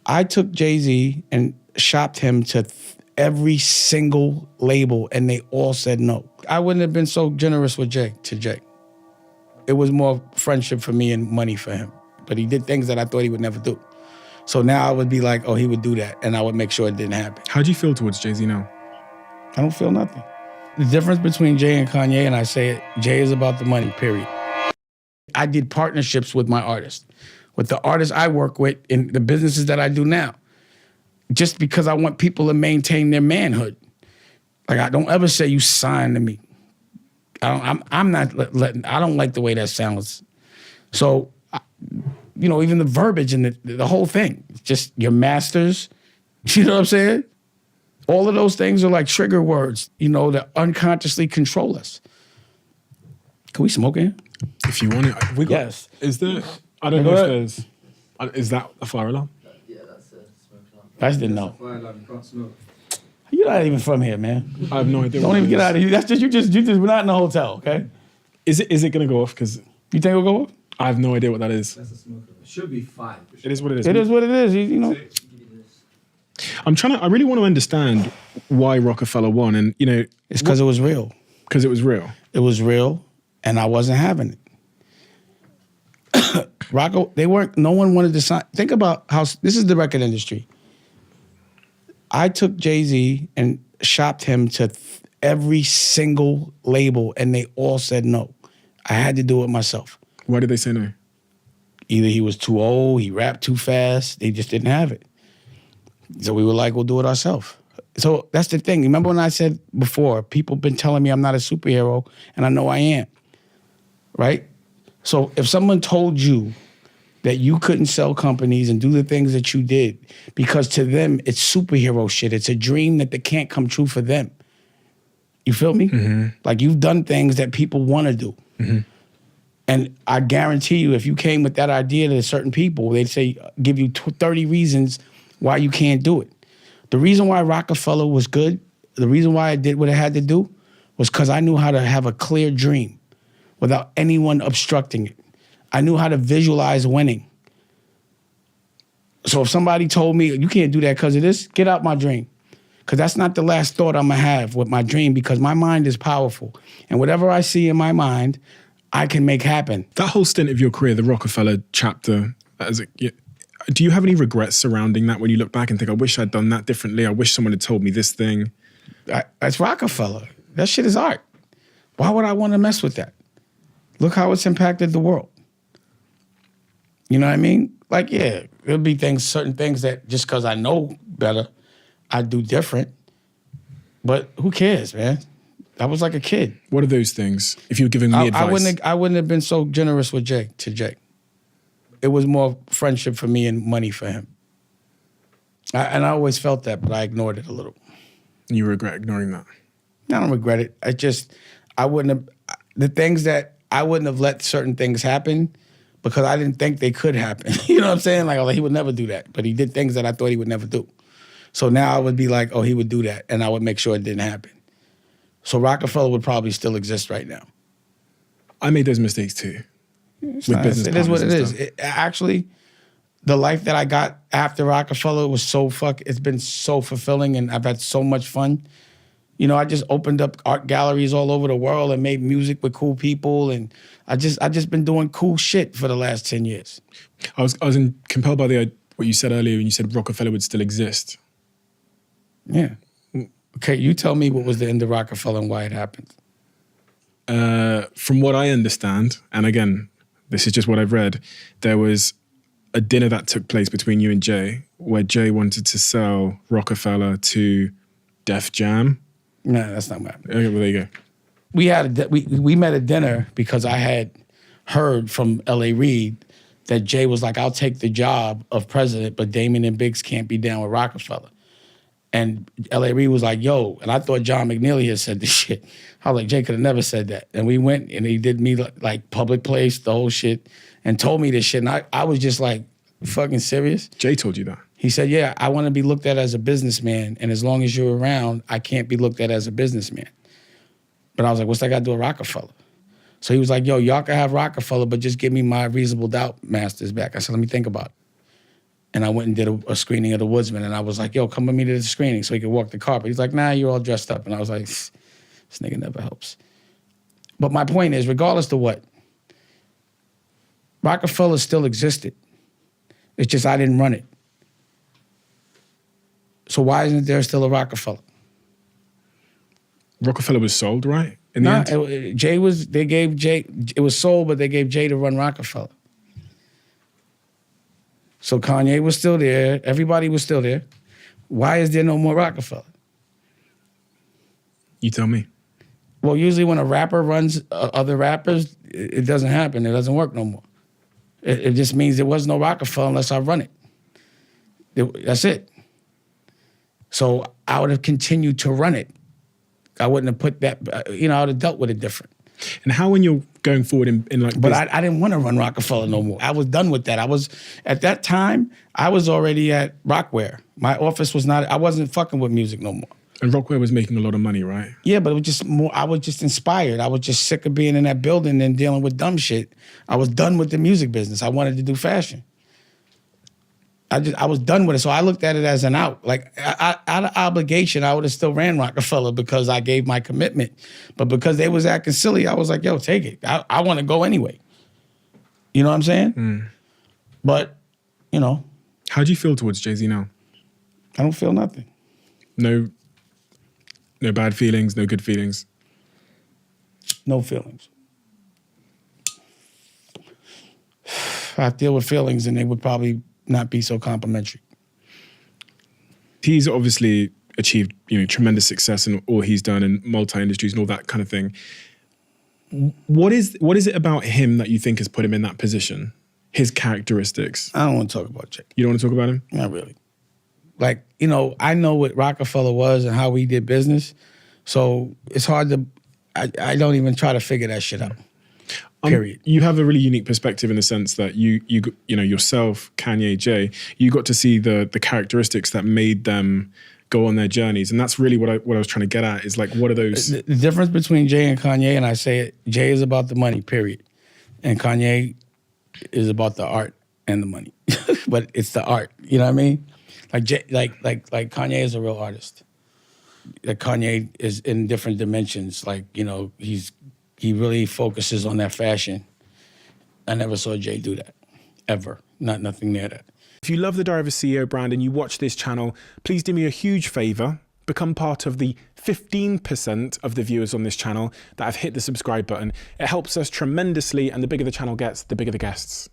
I took Jay-Z and shopped him to every single label, and they all said no. I wouldn't have been so generous with Jay. It was more friendship for me and money for him. But he did things that I thought he would never do. So now I would be like, oh, he would do that, and I would make sure it didn't happen. How do you feel towards Jay-Z now? I don't feel nothing. The difference between Jay and Kanye, and I say it, Jay is about the money, period. I did partnerships with my artists, with the artists I work with in the businesses that I do now, just because I want people to maintain their manhood. Like, I don't ever say you sign to me. I'm not letting, I don't like the way that sounds. So, you know, even the verbiage and the whole thing, just your masters, you know what I'm saying? All of those things are like trigger words, you know, that unconsciously control us. Can we smoke in? If you want it. Yes. Is there, I don't know if there's, is that a fire alarm? Yeah, that's a smoke alarm. I just didn't know. Fire alarm, you can't smoke. You're not even from here, man. I have no idea. Don't even get out of here. That's just, you just, we're not in the hotel, okay? Is it going to go off? Because You think it'll go off? I have no idea what that is. That's a smoke alarm. It should be fine. It is what it is. It is what it is, you know. I really want to understand why Roc-A-Fella won. And, you know. It's because it was real. Because it was real. It was real, and I wasn't having it. No one wanted to sign. Think about how, this is the record industry. I took Jay-Z and shopped him to every single label, and they all said no. I had to do it myself. Why did they say no? Either he was too old, he rapped too fast, they just didn't have it. So we were like, we'll do it ourselves. So that's the thing. Remember when I said before, people been telling me I'm not a superhero, and I know I am, right? So if someone told you that you couldn't sell companies and do the things that you did, because to them, it's superhero shit. It's a dream that they can't come true for them. You feel me? Mm-hmm. Like, you've done things that people want to do. Mm-hmm. And I guarantee you, if you came with that idea to certain people, they'd say, give you 30 reasons why you can't do it. The reason why Roc-A-Fella was good, the reason why I did what I had to do, was because I knew how to have a clear dream without anyone obstructing it. I knew how to visualize winning. So if somebody told me, you can't do that because of this, get out my dream. Because that's not the last thought I'm going to have with my dream, because my mind is powerful. And whatever I see in my mind, I can make happen. That whole stint of your career, the Roc-A-Fella chapter, do you have any regrets surrounding that when you look back and think, I wish I'd done that differently? I wish someone had told me this thing. That's Roc-A-Fella. That shit is art. Why would I want to mess with that? Look how it's impacted the world. You know what I mean? Like, yeah, there'll be certain things that just because I know better, I do different. But who cares, man? I was like a kid. What are those things? If you were giving me advice. I wouldn't have been so generous with Jay. It was more friendship for me and money for him. And I always felt that, but I ignored it a little. You regret ignoring that? I don't regret it. I wouldn't have, the things that I wouldn't have let certain things happen because I didn't think they could happen. You know what I'm saying? Like, he would never do that. But he did things that I thought he would never do. So now I would be like, oh, he would do that. And I would make sure it didn't happen. So Roc-A-Fella would probably still exist right now. I made those mistakes too. It is what it is. Actually, the life that I got after Roc-A-Fella was it's been so fulfilling, and I've had so much fun. You know, I just opened up art galleries all over the world and made music with cool people, and I just been doing cool shit for the last 10 years. I was compelled by what you said earlier when you said Roc-A-Fella would still exist. Yeah. Okay, you tell me what was the end of Roc-A-Fella and why it happened. From what I understand, and again, this is just what I've read, there was a dinner that took place between you and Jay, where Jay wanted to sell Roc-A-Fella to Def Jam. No, that's not what happened. Okay, well, there you go. We met at dinner because I had heard from L.A. Reid that Jay was like, I'll take the job of president, but Damon and Biggs can't be down with Roc-A-Fella. And L.A. Reid was like, yo, and I thought John McNeely had said this shit. I was like, Jay could have never said that. And we went and he did me like public place, the whole shit, and told me this shit. And I was just like, you fucking serious? Jay told you that? He said, yeah, I want to be looked at as a businessman, and as long as you're around, I can't be looked at as a businessman. But I was like, what's that got to do with Roc-A-Fella? So he was like, yo, y'all can have Roc-A-Fella, but just give me my reasonable doubt masters back. I said, let me think about it. And I went and did a screening of The Woodsman, and I was like, yo, come with me to the screening so he could walk the carpet. He's like, nah, you're all dressed up. And I was like, this nigga never helps. But my point is, regardless of what, Roc-A-Fella still existed. It's just I didn't run it. So why isn't there still a Roc-A-Fella? Roc-A-Fella was sold, right? In the end? It was sold, but they gave Jay to run Roc-A-Fella. So Kanye was still there. Everybody was still there. Why is there no more Roc-A-Fella? You tell me. Well, usually when a rapper runs other rappers, it doesn't happen. It doesn't work no more. It just means there was no Roc-A-Fella unless I run it. That's it. So I would have continued to run it. I wouldn't have put that, I would have dealt with it different. And how, when you're going forward in like But I didn't want to run Roc-A-Fella no more. I was done with that. At that time, I was already at Rockware. My office was not, I wasn't fucking with music no more. And Rockware was making a lot of money, right? Yeah, but it was just more, I was just inspired. I was just sick of being in that building and dealing with dumb shit. I was done with the music business. I wanted to do fashion. I was done with it. So I looked at it as an out. Like, out of obligation, I would have still ran Roc-A-Fella because I gave my commitment. But because they was acting silly, I was like, yo, take it. I want to go anyway. You know what I'm saying? Mm. But, How do you feel towards Jay-Z now? I don't feel nothing. No bad feelings, no good feelings? No feelings. If I deal with feelings, then they would probably not be so complimentary. He's obviously achieved, tremendous success in all he's done in multi-industries and all that kind of thing. What is it about him that you think has put him in that position? His characteristics? I don't want to talk about Jay. You don't want to talk about him? Not really. Like, I know what Roc-A-Fella was and how we did business, so it's hard to, I don't even try to figure that shit out. Period. You have a really unique perspective in the sense that you yourself, Kanye, Jay, you got to see the characteristics that made them go on their journeys, and that's really what I was trying to get at. Is like, what are those? The difference between Jay and Kanye, and I say it, Jay is about the money, period, and Kanye is about the art and the money. But it's the art, you know what I mean? Like Kanye is a real artist. Like Kanye is in different dimensions. Like he really focuses on that fashion. I never saw Jay do that, ever. Nothing near that. If you love the Diary of a CEO brand and you watch this channel, please do me a huge favor. Become part of the 15% of the viewers on this channel that have hit the subscribe button. It helps us tremendously, and the bigger the channel gets, the bigger the guests.